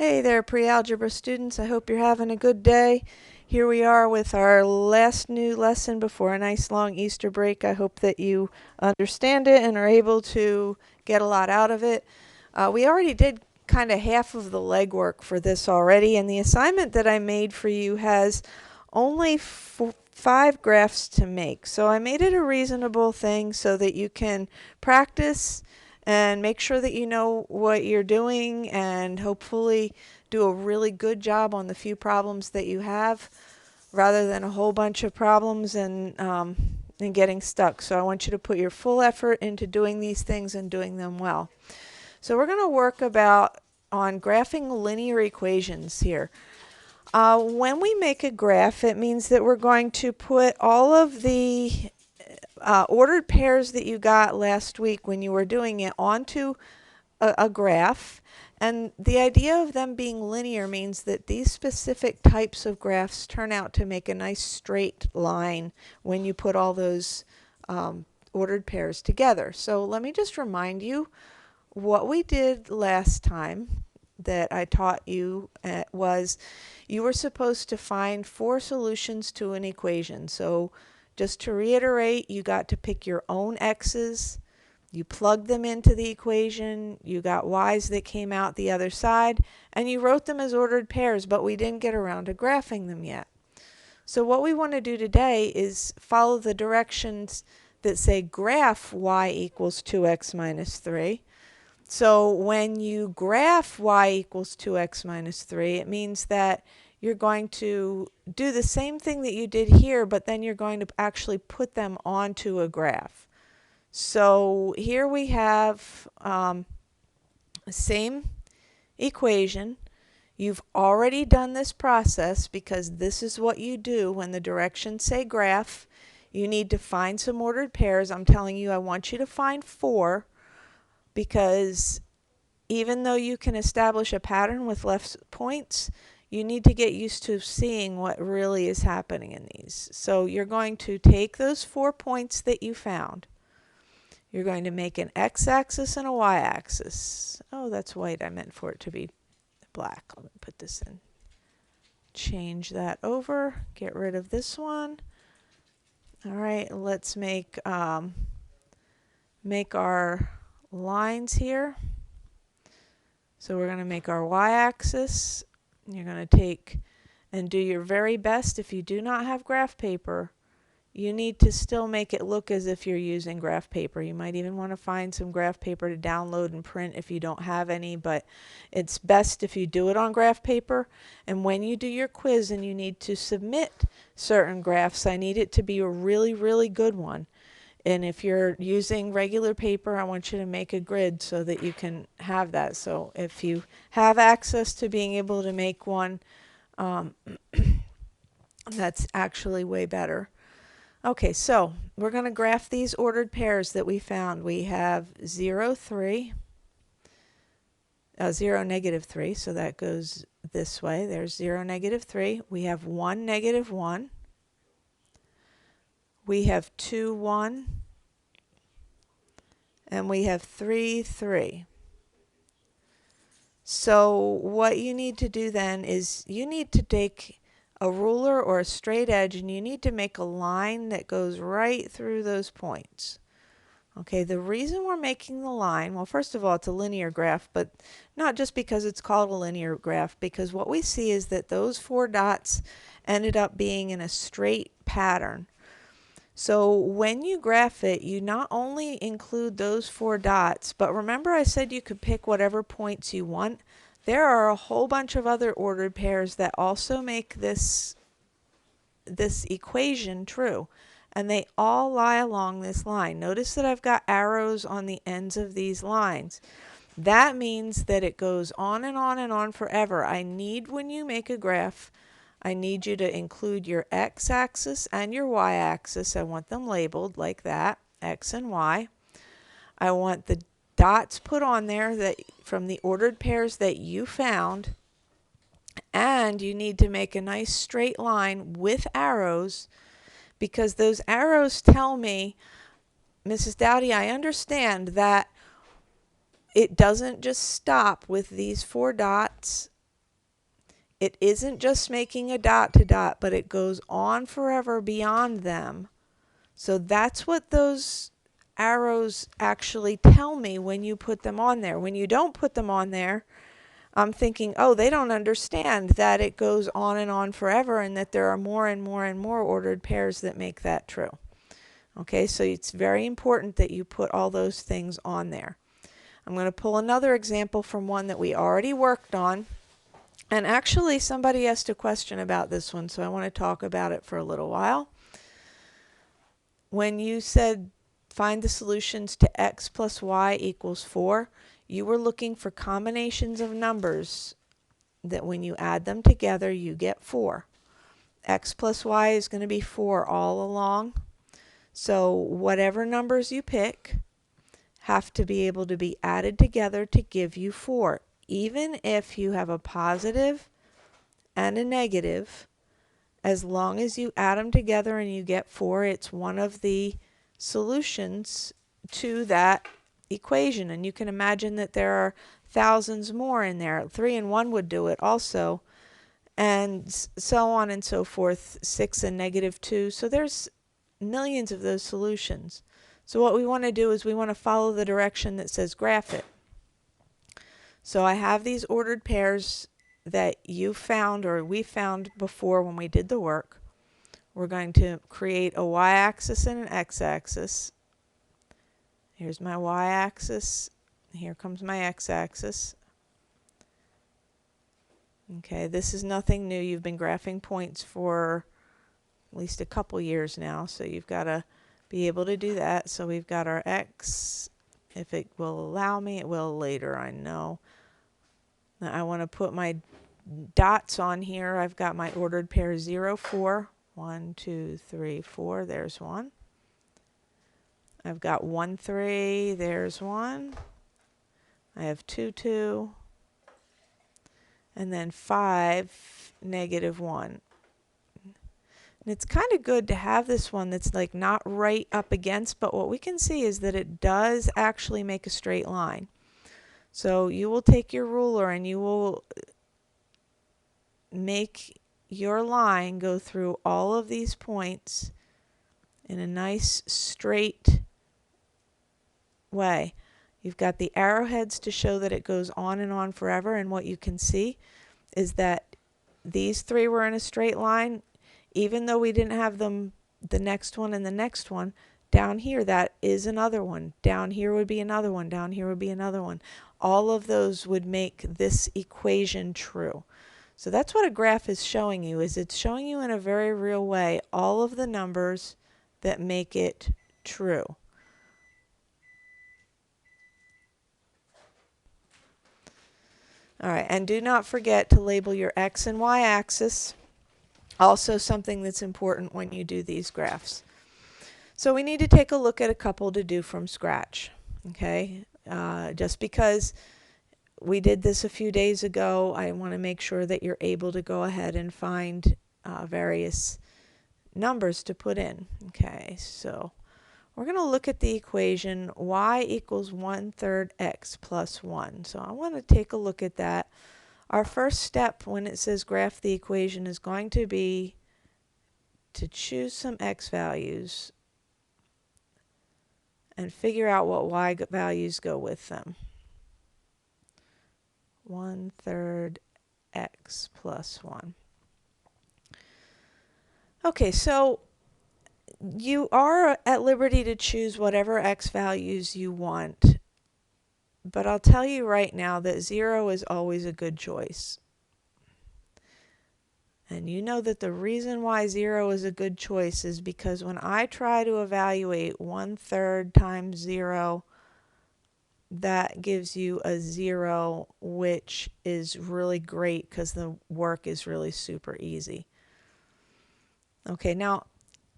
Hey there, pre-algebra students. I hope you're having a good day. Here we are with our last new lesson before a nice long Easter break. I hope that you understand it and are able to get a lot out of it. We already did kind of half of the legwork for this already, and the assignment that I made for you has only 5 graphs to make. So I made it a reasonable thing so that you can practice and make sure that you know what you're doing and hopefully do a really good job on the few problems that you have rather than a whole bunch of problems and getting stuck. So I want you to put your full effort into doing these things and doing them well. So we're going to work on graphing linear equations here. When we make a graph, it means that we're going to put all of the ordered pairs that you got last week when you were doing it onto a graph. And the idea of them being linear means that these specific types of graphs turn out to make a nice straight line when you put all those ordered pairs together. So let me just remind you what we did last time that I taught you was you were supposed to find 4 solutions to an equation. So just to reiterate, you got to pick your own x's, you plugged them into the equation, you got y's that came out the other side, and you wrote them as ordered pairs, but we didn't get around to graphing them yet. So what we want to do today is follow the directions that say graph y equals 2x minus 3. So when you graph y equals 2x minus 3, it means that you're going to do the same thing that you did here, but then you're going to actually put them onto a graph. So here we have the same equation. You've already done this process because this is what you do when the directions say graph. You need to find some ordered pairs. I'm telling you, I want you to find 4 because even though you can establish a pattern with left points, you need to get used to seeing what really is happening in these. So you're going to take those 4 points that you found. You're going to make an x-axis and a y-axis. Oh, that's white. I meant for it to be black. Let me put this in. Change that over. Get rid of this one. All right, let's make our lines here. So we're going to make our y-axis. You're going to take and do your very best. If you do not have graph paper, you need to still make it look as if you're using graph paper. You might even want to find some graph paper to download and print if you don't have any, but it's best if you do it on graph paper. And when you do your quiz and you need to submit certain graphs, I need it to be a really, really good one. And if you're using regular paper, I want you to make a grid so that you can have that. So if you have access to being able to make one, that's actually way better. Okay, so we're going to graph these ordered pairs that we found. We have 0, 3, 0, negative 3, so that goes this way. There's 0, negative 3. We have 1, negative 1. We have 2, 1. And we have 3, 3. So what you need to do then is you need to take a ruler or a straight edge and you need to make a line that goes right through those points. Okay, the reason we're making the line, well, first of all, it's a linear graph, but not just because it's called a linear graph, because what we see is that those 4 dots ended up being in a straight pattern. So when you graph it, you not only include those 4 dots, but remember I said you could pick whatever points you want. There are a whole bunch of other ordered pairs that also make this equation true. And they all lie along this line. Notice that I've got arrows on the ends of these lines. That means that it goes on and on and on forever. I need, when you make a graph, I need you to include your x-axis and your y-axis. I want them labeled like that, x and y. I want the dots put on there that from the ordered pairs that you found. And you need to make a nice straight line with arrows because those arrows tell me, Mrs. Dowdy, I understand that it doesn't just stop with these 4 dots it isn't just making a dot to dot, but it goes on forever beyond them. So that's what those arrows actually tell me when you put them on there. When you don't put them on there, I'm thinking, oh, they don't understand that it goes on and on forever and that there are more and more and more ordered pairs that make that true. Okay, so it's very important that you put all those things on there. I'm going to pull another example from one that we already worked on. And actually, somebody asked a question about this one, so I want to talk about it for a little while. When you said find the solutions to x plus y equals 4, you were looking for combinations of numbers that when you add them together, you get 4. X plus y is going to be 4 all along. So whatever numbers you pick have to be able to be added together to give you 4. Even if you have a positive and a negative, as long as you add them together and you get 4, it's one of the solutions to that equation. And you can imagine that there are thousands more in there. 3 and 1 would do it also, and so on and so forth, 6 and negative 2. So there's millions of those solutions. So what we want to do is we want to follow the direction that says graph it. So I have these ordered pairs that you found or we found before when we did the work. We're going to create a y-axis and an x-axis. Here's my y-axis. Here comes my x-axis. Okay, this is nothing new. You've been graphing points for at least a couple years now, so you've got to be able to do that. So we've got our x. If it will allow me, it will later, I know. Now I want to put my dots on here. I've got my ordered pair 0, 4. 1, 2, 3, 4. There's one. I've got 1, 3. There's one. I have 2, 2. And then 5, negative 1. And it's kind of good to have this one that's like not right up against, but what we can see is that it does actually make a straight line. So you will take your ruler and you will make your line go through all of these points in a nice straight way. You've got the arrowheads to show that it goes on and on forever, and what you can see is that these 3 were in a straight line. Even though we didn't have them, the next one and the next one, down here that is another one. Down here would be another one. Down here would be another one. All of those would make this equation true. So that's what a graph is showing you, is it's showing you in a very real way all of the numbers that make it true. All right, and do not forget to label your x and y axis. Also something that's important when you do these graphs. So we need to take a look at a couple to do from scratch. Okay, just because we did this a few days ago, I want to make sure that you're able to go ahead and find various numbers to put in. Okay, so we're going to look at the equation y equals 1/3 x plus 1. So I want to take a look at that. Our first step when it says graph the equation is going to be to choose some x values and figure out what y values go with them. 1/3 x plus 1. Okay, so you are at liberty to choose whatever x values you want, but I'll tell you right now that 0 is always a good choice. And you know that the reason why 0 is a good choice is because when I try to evaluate 1/3 times 0, that gives you a 0, which is really great because the work is really super easy. Okay, now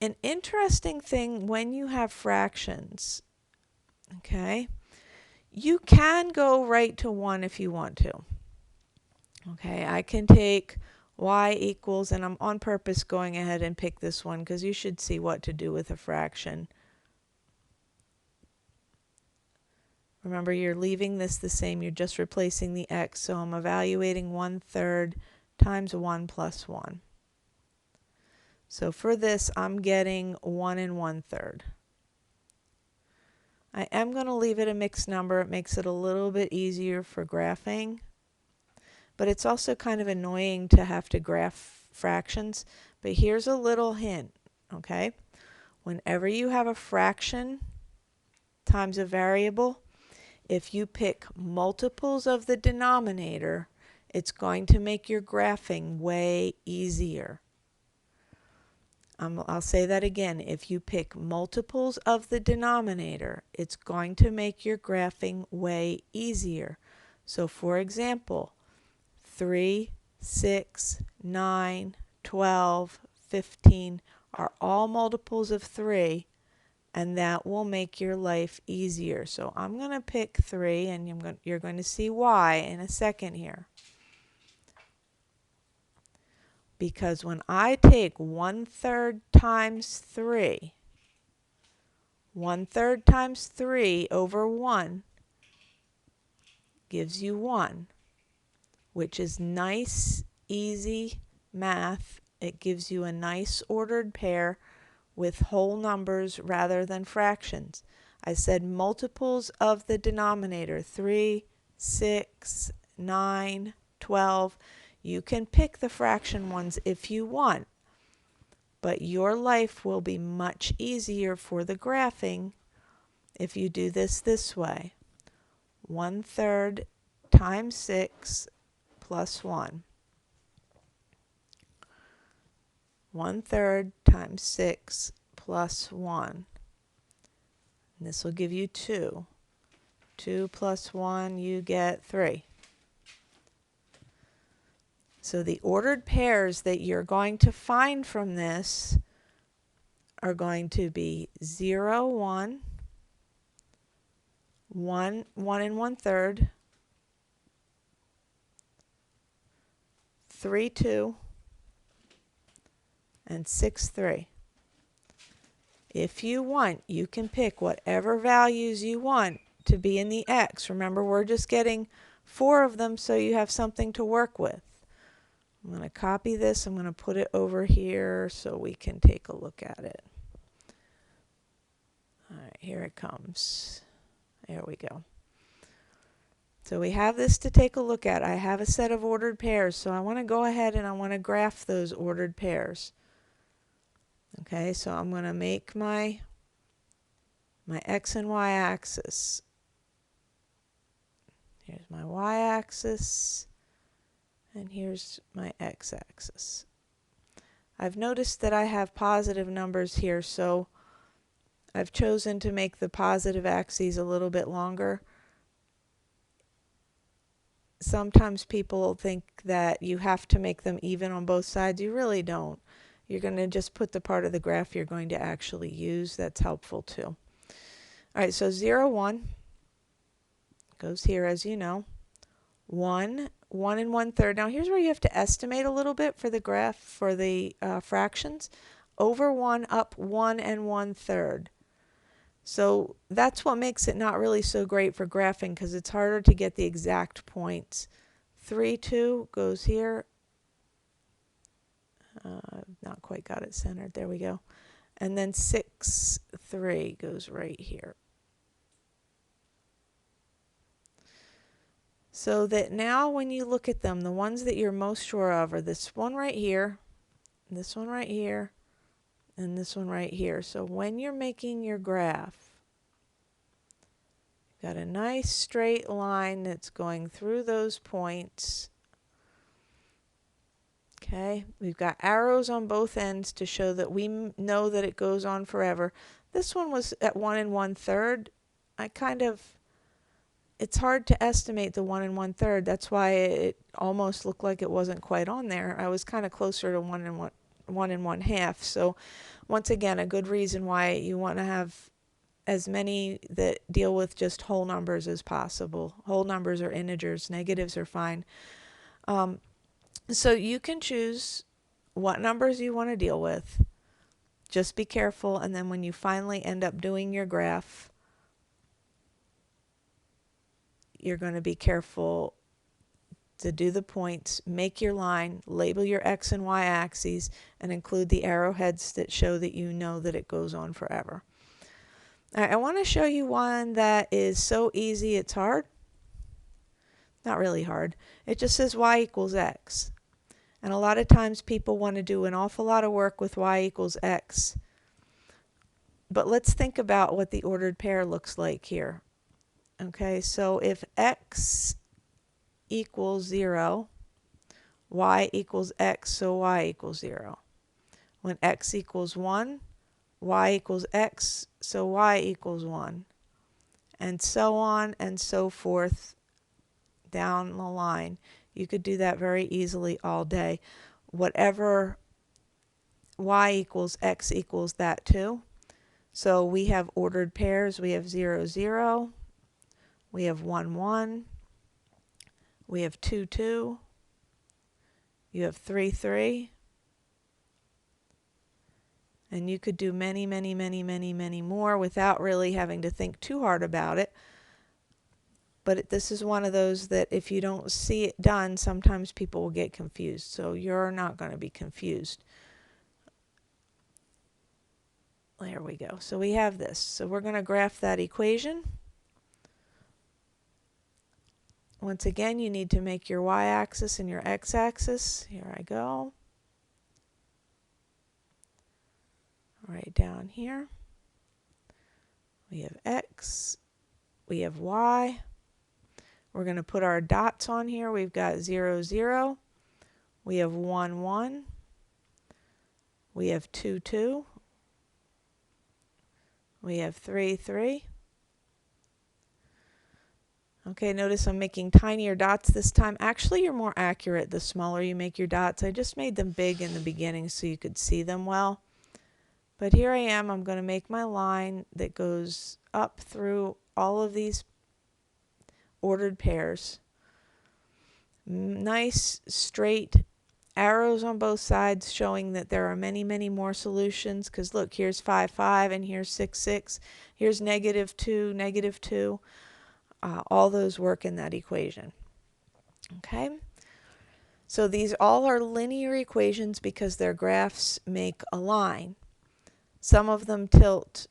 an interesting thing when you have fractions, okay, you can go right to 1 if you want to. Okay, I can take y equals, and I'm on purpose going ahead and pick this one because you should see what to do with a fraction. Remember, you're leaving this the same, you're just replacing the x, so I'm evaluating 1/3 times 1 plus 1. So for this, I'm getting 1 1/3. I am going to leave it a mixed number. It makes it a little bit easier for graphing, but it's also kind of annoying to have to graph fractions. But here's a little hint, okay? Whenever you have a fraction times a variable, if you pick multiples of the denominator, it's going to make your graphing way easier. I'll say that again. If you pick multiples of the denominator, it's going to make your graphing way easier. So for example, 3, 6, 9, 12, 15 are all multiples of 3, and that will make your life easier. So I'm going to pick 3, and you're going to see why in a second here. Because when I take 1/3 times 3, 1/3 times 3 over 1 gives you 1, which is nice, easy math. It gives you a nice ordered pair with whole numbers rather than fractions. I said multiples of the denominator, 3, 6, 9, 12. You can pick the fraction ones if you want, but your life will be much easier for the graphing if you do this way. 1/3 times 6 plus 1. 1/3 times 6 plus 1. And this will give you 2. 2 plus 1, you get 3. So the ordered pairs that you're going to find from this are going to be 0, 1, 1, 1 1/3, 3, 2, and 6, 3. If you want, you can pick whatever values you want to be in the X. Remember, we're just getting 4 of them, so you have something to work with. I'm going to copy this. I'm going to put it over here so we can take a look at it. All right, here it comes. There we go. So we have this to take a look at. I have a set of ordered pairs, so I want to go ahead and I want to graph those ordered pairs. Okay, so I'm going to make my X and Y axis. Here's my Y axis, and here's my X axis. I've noticed that I have positive numbers here, so I've chosen to make the positive axes a little bit longer. Sometimes people think that you have to make them even on both sides. You really don't. You're going to just put the part of the graph you're going to actually use. That's helpful too. All right, so 0, 1 goes here, as you know. 1, 1 1/3. Now here's where you have to estimate a little bit for the graph, for the fractions. Over 1, up 1 1/3. So that's what makes it not really so great for graphing, because it's harder to get the exact points. 3, 2 goes here. Not quite got it centered. There we go. And then 6, 3 goes right here. So that now when you look at them, the ones that you're most sure of are this one right here, this one right here, and this one right here. So when you're making your graph, you've got a nice straight line that's going through those points. Okay, we've got arrows on both ends to show that we know that it goes on forever. This one was at 1 1/3. It's hard to estimate the 1 1/3. That's why it almost looked like it wasn't quite on there. I was kind of closer to 1 1/2. So once again, a good reason why you want to have as many that deal with just whole numbers as possible. Whole numbers or integers, negatives are fine. So you can choose what numbers you want to deal with. Just be careful, and then when you finally end up doing your graph, you're going to be careful to do the points, make your line, label your X and Y axes, and include the arrowheads that show that you know that it goes on forever. All right, I want to show you one that is so easy it's hard. Not really hard. It just says Y equals X. And a lot of times people want to do an awful lot of work with Y equals X. But let's think about what the ordered pair looks like here. Okay, so if X equals 0, Y equals X, so Y equals 0. When X equals 1, Y equals X, so Y equals 1. And so on and so forth down the line. You could do that very easily all day. Whatever Y equals X equals that too. So we have ordered pairs. We have 0, 0. We have 1, 1. We have 2, 2. You have 3, 3. And you could do many, many, many, many, many more without really having to think too hard about it. But this is one of those that if you don't see it done, sometimes people will get confused. So you're not going to be confused. There we go. So we have this. So we're going to graph that equation. Once again, you need to make your y-axis and your x-axis. Here I go. Right down here. We have x. We have y. We're going to put our dots on here. We've got 0, 0. We have 1, 1. We have 2, 2. We have 3, 3. Okay, notice I'm making tinier dots this time. Actually, you're more accurate the smaller you make your dots. I just made them big in the beginning so you could see them well. But here I am. I'm going to make my line that goes up through all of these ordered pairs. Nice, straight arrows on both sides showing that there are many, many more solutions. Because look, here's 5, 5, and here's 6, 6. Here's negative 2, negative 2. All those work in that equation. Okay? So these all are linear equations because their graphs make a line. Some of them tilt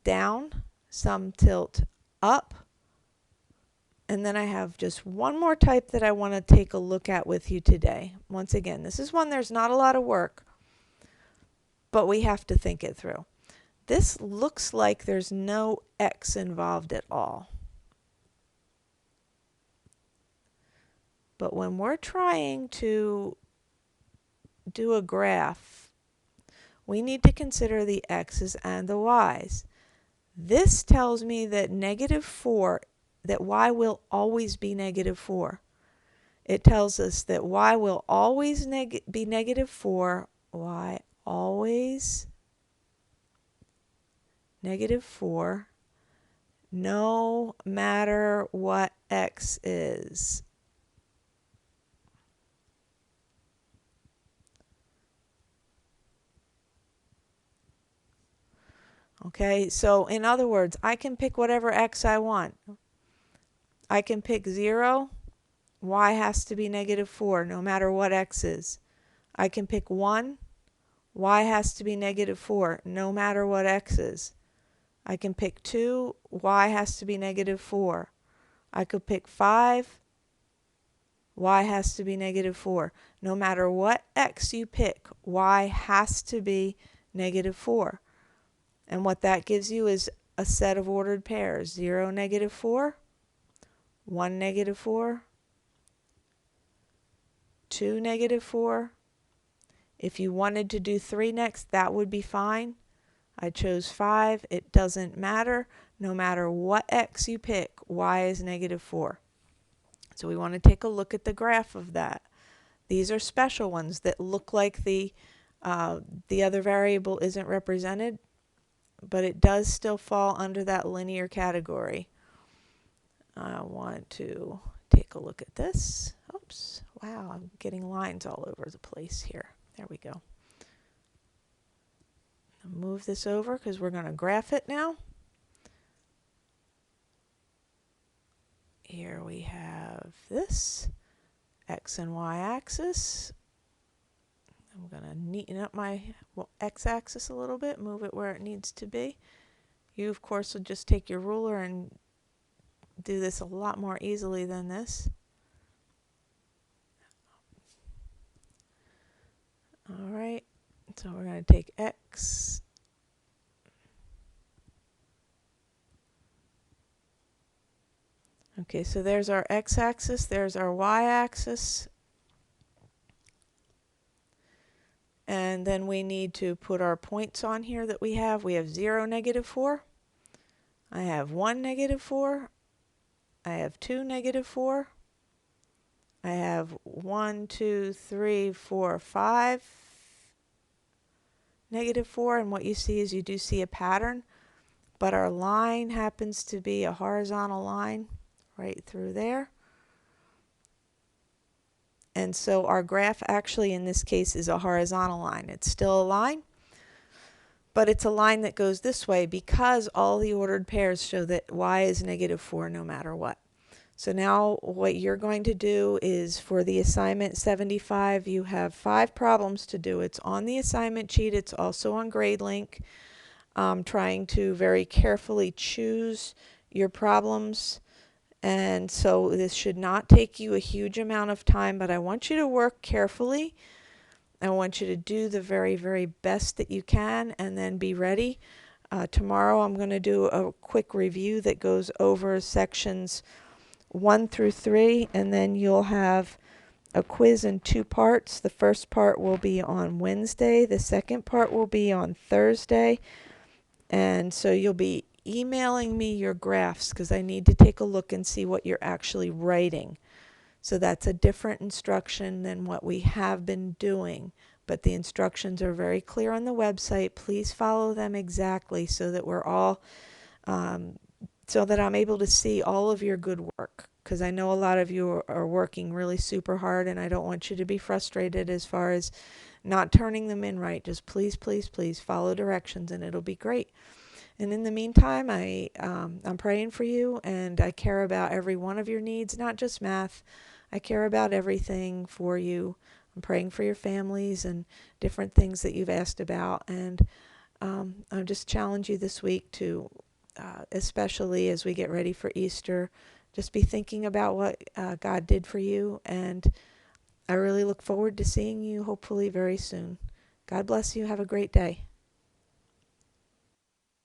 down, some tilt up. And then I have just one more type that I want to take a look at with you today. Once again, this is one there's not a lot of work, but we have to think it through. This looks like there's no x involved at all. But when we're trying to do a graph, we need to consider the x's and the y's. This tells me that negative 4, that y will always be negative 4. It tells us that y will always be negative 4, y always negative 4, no matter what x is. Okay, so in other words, I can pick whatever x I want. I can pick 0, y has to be negative 4 no matter what x is. I can pick 1, y has to be negative 4 no matter what x is. I can pick 2, y has to be negative 4. I could pick 5, y has to be negative 4. No matter what x you pick, y has to be negative 4. And what that gives you is a set of ordered pairs. 0, negative 4, 1, negative 4, 2, negative 4. If you wanted to do 3 next, that would be fine. I chose 5. It doesn't matter. No matter what x you pick, y is negative 4. So we want to take a look at the graph of that. These are special ones that look like the other variable isn't represented, but it does still fall under that linear category. I want to take a look at this. Oops, wow, I'm getting lines all over the place here. There we go. Move this over because we're going to graph it now. Here we have this. X and Y axis. I'm going to neaten up my x-axis a little bit, move it where it needs to be. You, of course, would just take your ruler and do this a lot more easily than this. All right, so we're going to take X. Okay, so there's our x-axis, there's our y-axis. And then we need to put our points on here that we have. We have 0, -4. I have 1, -4. I have 2, -4. I have 1, 2, 3, 4, 5, -4. And what you see is you do see a pattern, but our line happens to be a horizontal line right through there. And so our graph actually in this case is a horizontal line. It's still a line, but it's a line that goes this way because all the ordered pairs show that y is -4 no matter what. So now what you're going to do is for the assignment 75, you have 5 problems to do. It's on the assignment sheet. It's also on GradeLink. Trying to very carefully choose your problems. And so this should not take you a huge amount of time, but I want you to work carefully. I want you to do the very, very best that you can and then be ready. Tomorrow I'm going to do a quick review that goes over sections 1 through 3, and then you'll have a quiz in 2 parts. The first part will be on Wednesday. The second part will be on Thursday. And so you'll be emailing me your graphs because I need to take a look and see what you're actually writing. So that's a different instruction than what we have been doing. But the instructions are very clear on the website. Please follow them exactly so that we're all, so that I'm able to see all of your good work. Because I know a lot of you are working really super hard, and I don't want you to be frustrated as far as not turning them in right. Just please, please, please follow directions and it'll be great. And in the meantime, I'm praying for you, and I care about every one of your needs, not just math. I care about everything for you. I'm praying for your families and different things that you've asked about. And I'll just challenge you this week to, especially as we get ready for Easter, just be thinking about what God did for you. And I really look forward to seeing you hopefully very soon. God bless you. Have a great day.